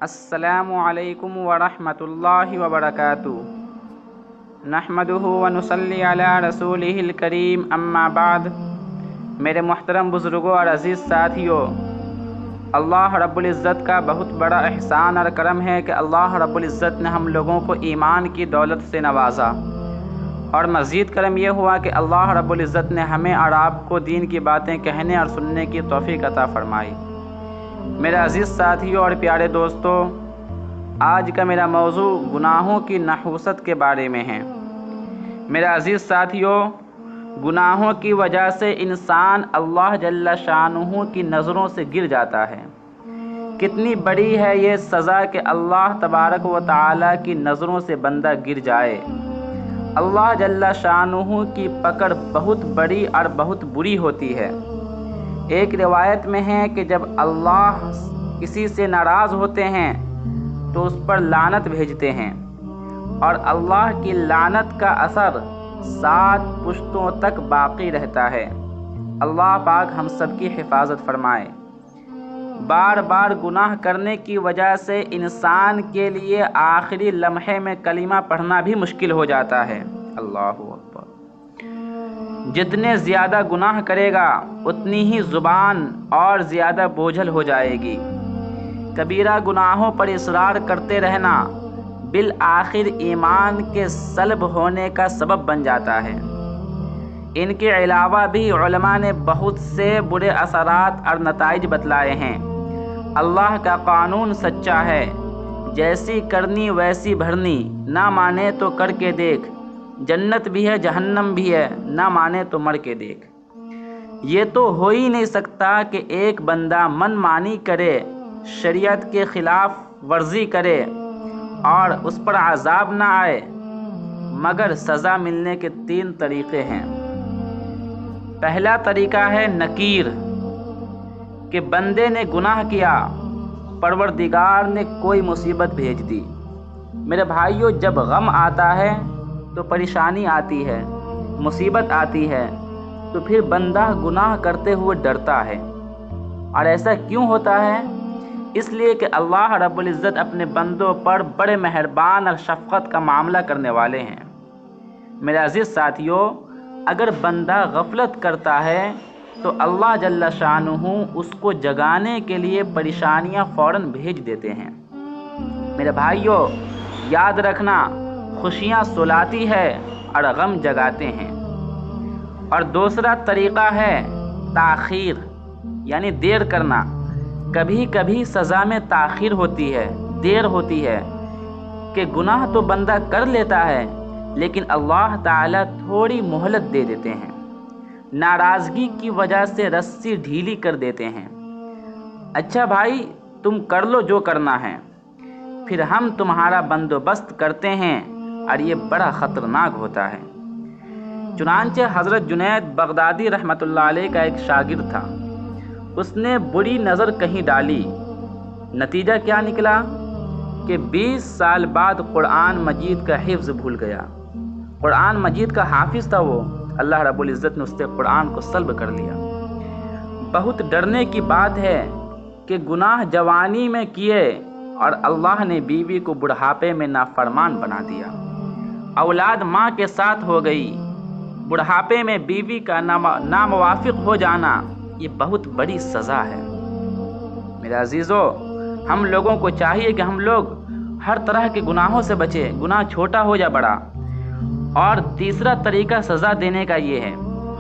السلام علیکم ورحمۃ اللہ وبرکاتہ۔ نحمدہ ونصلی علی رسولہ الکریم، اما بعد۔ میرے محترم بزرگوں اور عزیز ساتھیوں، اللہ رب العزت کا بہت بڑا احسان اور کرم ہے کہ اللہ رب العزت نے ہم لوگوں کو ایمان کی دولت سے نوازا، اور مزید کرم یہ ہوا کہ اللہ رب العزت نے ہمیں اور آپ کو دین کی باتیں کہنے اور سننے کی توفیق عطا فرمائی۔ میرے عزیز ساتھیوں اور پیارے دوستوں، آج کا میرا موضوع گناہوں کی نحوست کے بارے میں ہے۔ میرے عزیز ساتھیوں، گناہوں کی وجہ سے انسان اللہ جل شانہ کی نظروں سے گر جاتا ہے۔ کتنی بڑی ہے یہ سزا کہ اللہ تبارک و تعالیٰ کی نظروں سے بندہ گر جائے۔ اللہ جل شانہ کی پکڑ بہت بڑی اور بہت بری ہوتی ہے۔ ایک روایت میں ہے کہ جب اللہ کسی سے ناراض ہوتے ہیں تو اس پر لعنت بھیجتے ہیں، اور اللہ کی لعنت کا اثر 7 پشتوں تک باقی رہتا ہے۔ اللہ پاک ہم سب کی حفاظت فرمائے۔ بار بار گناہ کرنے کی وجہ سے انسان کے لیے آخری لمحے میں کلمہ پڑھنا بھی مشکل ہو جاتا ہے۔ اللہ اکبر۔ جتنے زیادہ گناہ کرے گا اتنی ہی زبان اور زیادہ بوجھل ہو جائے گی۔ کبیرہ گناہوں پر اصرار کرتے رہنا بالآخر ایمان کے سلب ہونے کا سبب بن جاتا ہے۔ ان کے علاوہ بھی علماء نے بہت سے برے اثرات اور نتائج بتلائے ہیں۔ اللہ کا قانون سچا ہے، جیسی کرنی ویسی بھرنی، نہ مانے تو کر کے دیکھ، جنت بھی ہے جہنم بھی ہے، نہ مانے تو مر کے دیکھ۔ یہ تو ہو ہی نہیں سکتا کہ ایک بندہ من مانی کرے، شریعت کے خلاف ورزی کرے اور اس پر عذاب نہ آئے، مگر سزا ملنے کے 3 طریقے ہیں۔ پہلا طریقہ ہے نکیر، کہ بندے نے گناہ کیا، پروردگار نے کوئی مصیبت بھیج دی۔ میرے بھائیوں، جب غم آتا ہے تو پریشانی آتی ہے، مصیبت آتی ہے، تو پھر بندہ گناہ کرتے ہوئے ڈرتا ہے۔ اور ایسا کیوں ہوتا ہے؟ اس لیے کہ اللہ رب العزت اپنے بندوں پر بڑے مہربان اور شفقت کا معاملہ کرنے والے ہیں۔ میرے عزیز ساتھیوں، اگر بندہ غفلت کرتا ہے تو اللہ جل شانہ اس کو جگانے کے لیے پریشانیاں فوراً بھیج دیتے ہیں۔ میرے بھائیوں، یاد رکھنا، خوشیاں سلاتی ہے اور غم جگاتے ہیں۔ اور دوسرا طریقہ ہے تاخیر، یعنی دیر کرنا۔ کبھی کبھی سزا میں تاخیر ہوتی ہے، دیر ہوتی ہے، کہ گناہ تو بندہ کر لیتا ہے لیکن اللہ تعالیٰ تھوڑی مہلت دے دیتے ہیں، ناراضگی کی وجہ سے رسی ڈھیلی کر دیتے ہیں۔ اچھا بھائی، تم کر لو جو کرنا ہے، پھر ہم تمہارا بندوبست کرتے ہیں، اور یہ بڑا خطرناک ہوتا ہے۔ چنانچہ حضرت جنید بغدادی رحمۃ اللہ علیہ کا ایک شاگرد تھا۔ اس نے بری نظر کہیں ڈالی، نتیجہ کیا نکلا کہ 20 سال بعد قرآن مجید کا حفظ بھول گیا۔ قرآن مجید کا حافظ تھا وہ، اللہ رب العزت نے اس سے قرآن کو سلب کر لیا۔ بہت ڈرنے کی بات ہے کہ گناہ جوانی میں کیے اور اللہ نے بیوی کو بڑھاپے میں نافرمان بنا دیا۔ اولاد ماں کے ساتھ ہو گئی، بڑھاپے میں بیوی کا ناموافق ہو جانا، یہ بہت بڑی سزا ہے۔ میرے عزیزو، ہم لوگوں کو چاہیے کہ ہم لوگ ہر طرح کے گناہوں سے بچیں، گناہ چھوٹا ہو یا بڑا۔ اور تیسرا طریقہ سزا دینے کا یہ ہے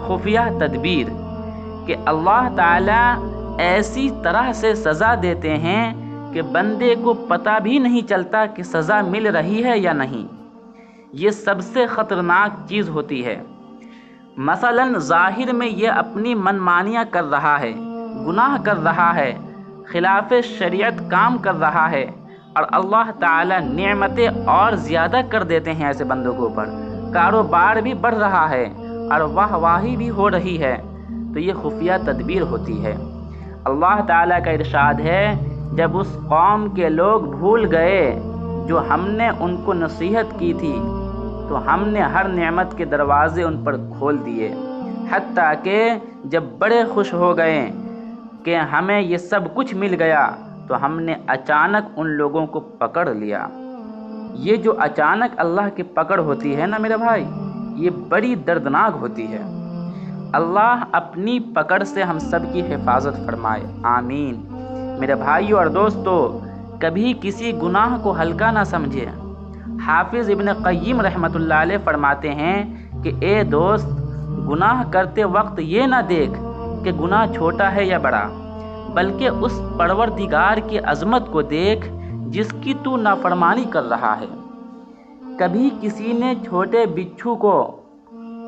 خفیہ تدبیر، کہ اللہ تعالیٰ ایسی طرح سے سزا دیتے ہیں کہ بندے کو پتہ بھی نہیں چلتا کہ سزا مل رہی ہے یا نہیں۔ یہ سب سے خطرناک چیز ہوتی ہے۔ مثلاً ظاہر میں یہ اپنی منمانیاں کر رہا ہے، گناہ کر رہا ہے، خلاف شریعت کام کر رہا ہے، اور اللہ تعالیٰ نعمتیں اور زیادہ کر دیتے ہیں ایسے بندوں کے اوپر، کاروبار بھی بڑھ رہا ہے اور واہ واہی بھی ہو رہی ہے، تو یہ خفیہ تدبیر ہوتی ہے۔ اللہ تعالیٰ کا ارشاد ہے، جب اس قوم کے لوگ بھول گئے جو ہم نے ان کو نصیحت کی تھی، تو ہم نے ہر نعمت کے دروازے ان پر کھول دیے، حتیٰ کہ جب بڑے خوش ہو گئے کہ ہمیں یہ سب کچھ مل گیا، تو ہم نے اچانک ان لوگوں کو پکڑ لیا۔ یہ جو اچانک اللہ کی پکڑ ہوتی ہے نا میرے بھائی، یہ بڑی دردناک ہوتی ہے۔ اللہ اپنی پکڑ سے ہم سب کی حفاظت فرمائے، آمین۔ میرے بھائیوں اور دوستو، کبھی کسی گناہ کو ہلکا نہ سمجھے۔ حافظ ابن قیم رحمۃ اللہ علیہ فرماتے ہیں کہ اے دوست، گناہ کرتے وقت یہ نہ دیکھ کہ گناہ چھوٹا ہے یا بڑا، بلکہ اس پروردگار کی عظمت کو دیکھ جس کی تو نافرمانی کر رہا ہے۔ کبھی کسی نے چھوٹے بچھو کو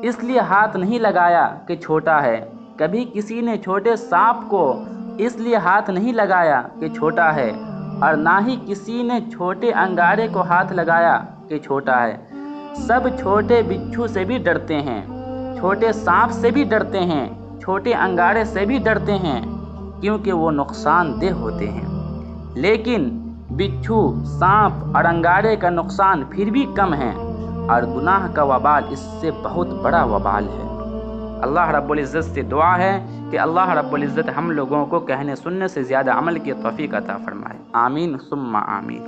اس لیے ہاتھ نہیں لگایا کہ چھوٹا ہے، کبھی کسی نے چھوٹے سانپ کو اس لیے ہاتھ نہیں لگایا کہ چھوٹا ہے، اور نہ ہی کسی نے چھوٹے انگارے کو ہاتھ لگایا کہ چھوٹا ہے۔ سب چھوٹے بچھو سے بھی ڈرتے ہیں، چھوٹے سانپ سے بھی ڈرتے ہیں، چھوٹے انگارے سے بھی ڈرتے ہیں، کیونکہ وہ نقصان دہ ہوتے ہیں۔ لیکن بچھو، سانپ اور انگارے کا نقصان پھر بھی کم ہے، اور گناہ کا وبال اس سے بہت بڑا وبال ہے۔ اللہ رب العزت سے دعا ہے کہ اللہ رب العزت ہم لوگوں کو کہنے سننے سے زیادہ عمل کی توفیق عطا فرمائے، آمین ثم آمین۔